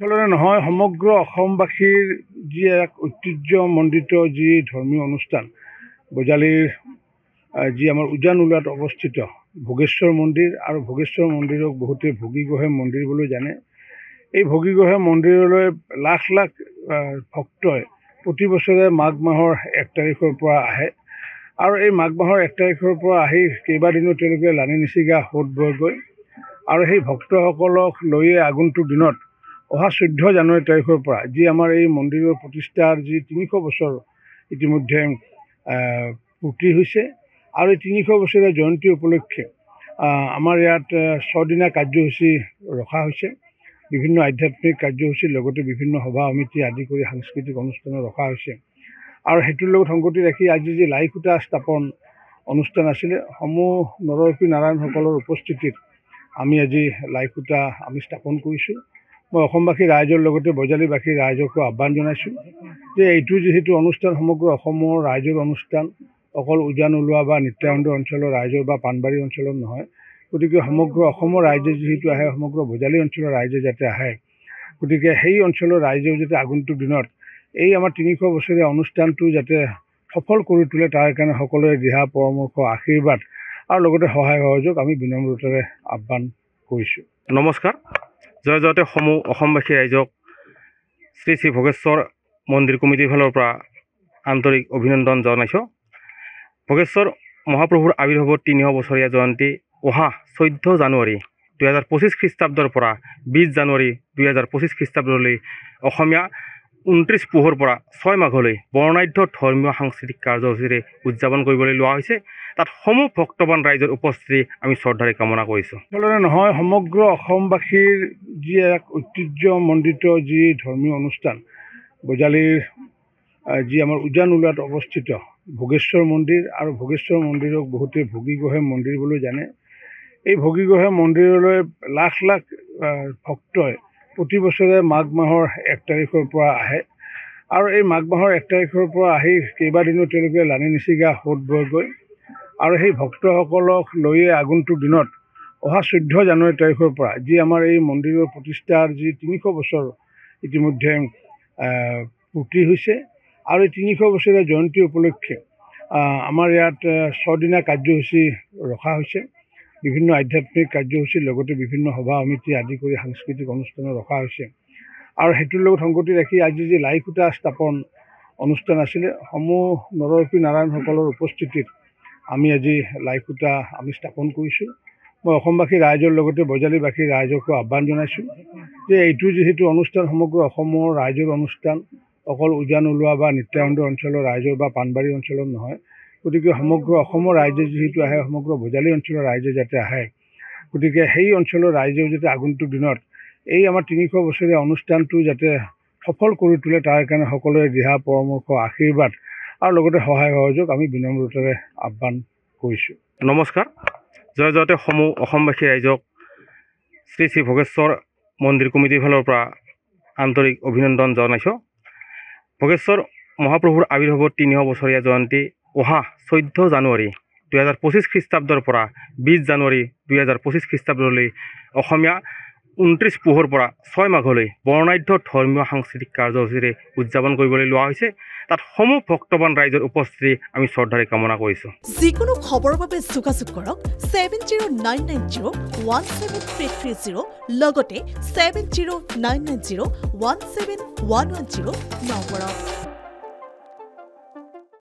ফলৰে নহয় সমগ্ৰ অসমবাসীৰ যি এক ঐতিহ্যমণ্ডিত যি ধৰ্মীয় অনুষ্ঠান বজালীৰ যি আমাৰ উজান উলাত অৱস্থিত ভোগেশ্বৰ মন্দিৰ আৰু ভোগেশ্বৰ মন্দিৰক বহুতে ভোগীগহে মন্দিৰ বুলি জানে। এই ভোগীগহে মন্দিৰলৈ লাখ লাখ ভক্তই প্ৰতি বছৰে মাঘ মাহৰ 1 তাৰিখৰ পৰা আহে আৰু এই মাঘ মাহৰ 1 তাৰিখৰ পৰা আহি কেইবাদিনো তেওঁলোকে লানি নিচিগা সোঁত বয়গৈ আৰু সেই ভক্তসকলক লৈয়ে আগন্তুক দিনত অহা 14 জানুৱাৰী তাৰিখৰ পৰা যি আমাৰ এই মন্দিৰৰ প্ৰতিষ্ঠাৰ যি 300 বছৰ ইতিমধ্যে পূৰ্তি হৈছে আৰু এই 300 বছৰীয়া জয়ন্তী উপলক্ষে আমাৰ ইয়াত 6 দিনীয়া কাৰ্যসূচী ৰখা হৈছে। বিভিন্ন আধ্যাত্মিক কাৰ্যসূচীৰ লগতে বিভিন্ন সভা সমিতি আদি কৰি সাংস্কৃতিক অনুষ্ঠান ৰখা হৈছে আৰু সেইটোৰ লগত সংগতি ৰাখি আজি যি লাই খুঁটা স্থাপন অনুষ্ঠান আছিলে সমূহ নৰৰূপী নাৰায়ণসকলৰ উপস্থিতিত আমি আজি লাই খুঁটা আমি স্থাপন কৰিছোঁ। মই অসমবাসী ৰাইজৰ লগতে বজালীবাসী ৰাইজকো আহ্বান জনাইছোঁ যে এইটো যিহেতু অনুষ্ঠান সমগ্ৰ অসমৰ ৰাইজৰ অনুষ্ঠান, অকল উজান উলোৱা বা নিত্যানন্দ অঞ্চলৰ ৰাইজৰ বা পাণবাৰী অঞ্চলৰ নহয়, গতিকে সমগ্ৰ অসমৰ ৰাইজে যিহেতু আহে সমগ্ৰ বজালী অঞ্চলৰ ৰাইজে যাতে আহে, গতিকে সেই অঞ্চলৰ ৰাইজেও যাতে আগন্তুক দিনত এই আমাৰ 300 বছৰীয়া অনুষ্ঠানটো যাতে সফল কৰি তোলে তাৰ কাৰণে সকলোৰে দিহা পৰামৰ্শ আশীৰ্বাদ আৰু লগতে সহায় সহযোগ আমি বিনম্ৰতাৰে আহ্বান কৰিছোঁ। নমস্কাৰ। জয় জয়তে সমূহ অসমবাসী ৰাইজক শ্ৰী শ্ৰী ভোগেশ্বৰ মন্দিৰ কমিটিৰ ফালৰ পৰা আন্তৰিক অভিনন্দন জনাইছোঁ। ভোগেশ্বৰ মহাপ্ৰভুৰ আবিৰ্ভাৱৰ 300 বছৰীয়া জয়ন্তী অহা 14 জানুৱাৰী 2025 খ্ৰীষ্টাব্দৰ পৰা 20 জানুৱাৰী 2025 খ্ৰীষ্টাব্দলৈ অসমীয়া 29 পুহৰ পৰা 6 মাঘলৈ বৰ্ণাঢ্য ধৰ্মীয় সাংস্কৃতিক কাৰ্যসূচীৰে উদযাপন কৰিবলৈ লোৱা হৈছে। তাত সমূহ ভক্তবান ৰাইজৰ উপস্থিতি আমি শ্ৰদ্ধাৰে কামনা কৰিছোঁ। ফলৰে নহয় সমগ্ৰ অসমবাসীৰ যি এক ঐতিহ্যমণ্ডিত যি ধৰ্মীয় অনুষ্ঠান বজালীৰ যি আমাৰ উজান উলাত অৱস্থিত ভোগেশ্বৰ মন্দিৰ আৰু ভোগেশ্বৰ মন্দিৰক বহুতে ভোগীগহে মন্দিৰ বুলি জানে। এই ভোগীগহে মন্দিৰলৈ লাখ লাখ ভক্তই প্ৰতি বছৰে মাঘ মাহৰ 1 তাৰিখৰ পৰা আহে আৰু এই মাঘ মাহৰ 1 তাৰিখৰ পৰা আহি কেইবাদিনো তেওঁলোকে লানি নিচিগা সোঁত বয়গৈ আৰু সেই ভক্তসকলক লৈয়ে আগন্তুক দিনত অহা 14 জানুৱাৰী তাৰিখৰ পৰা যি আমাৰ এই মন্দিৰৰ প্ৰতিষ্ঠাৰ যি 300 বছৰ ইতিমধ্যে পূৰ্তি হৈছে আৰু এই 300 বছৰীয়া জয়ন্তী উপলক্ষে আমাৰ ইয়াত 6 দিনীয়া কাৰ্যসূচী ৰখা হৈছে। বিভিন্ন আধ্যাত্মিক কাৰ্যসূচীৰ লগতে বিভিন্ন সভা সমিতি আদি কৰি সাংস্কৃতিক অনুষ্ঠান ৰখা হৈছে আৰু সেইটোৰ লগত সংগতি ৰাখি আজি যি লাই খুঁটা স্থাপন অনুষ্ঠান আছিলে সমূহ নৰৰূপী নাৰায়ণসকলৰ উপস্থিতিত আমি আজি লাই খুঁটা আমি স্থাপন কৰিছোঁ। মই অসমবাসী ৰাইজৰ লগতে বজালীবাসী ৰাইজকো আহ্বান জনাইছোঁ যে এইটো যিহেতু অনুষ্ঠান সমগ্ৰ অসমৰ ৰাইজৰ অনুষ্ঠান, অকল উজান উলোৱা বা নিত্যানন্দ অঞ্চলৰ ৰাইজৰ বা পাণবাৰী অঞ্চলৰ নহয়, গতিকে সমগ্ৰ অসমৰ ৰাইজে যিহেতু আহে সমগ্ৰ বজালী অঞ্চলৰ ৰাইজে যাতে আহে, গতিকে সেই অঞ্চলৰ ৰাইজেও যাতে আগন্তুক দিনত এই আমাৰ 300 বছৰীয়া অনুষ্ঠানটো যাতে সফল কৰি তোলে তাৰ কাৰণে সকলোৰে দিহা পৰামৰ্শ আশীৰ্বাদ আৰু লগতে সহায় সহযোগ আমি বিনম্ৰতাৰে আহ্বান কৰিছোঁ। নমস্কাৰ। জয় জয়তে সমূহ অসমবাসী ৰাইজক শ্ৰী শ্ৰী ভোগেশ্বৰ মন্দিৰ কমিটিৰ ফালৰ পৰা আন্তৰিক অভিনন্দন জনাইছোঁ। ভোগেশ্বৰ মহাপ্ৰভুৰ আবিৰ্ভাৱৰ 300 বছৰীয়া জয়ন্তী অহা 14 জানুৱাৰী 2025 খ্ৰীষ্টাব্দৰ পৰা 20 জানুৱাৰী 2025 খ্ৰীষ্টাব্দলৈ অসমীয়া 29 পুহৰ পৰা 6 মাঘলৈ বৰ্ণাঢ্য ধৰ্মীয় সাংস্কৃতিক কাৰ্যসূচীৰে উদযাপন কৰিবলৈ লোৱা হৈছে। তাত সমূহ ভক্তবান ৰাইজৰ উপস্থিতি আমি শ্ৰদ্ধাৰে কামনা কৰিছোঁ। যিকোনো খবৰৰ বাবে যোগাযোগ কৰক 7099017330 লগতে 7099017110 নম্বৰত।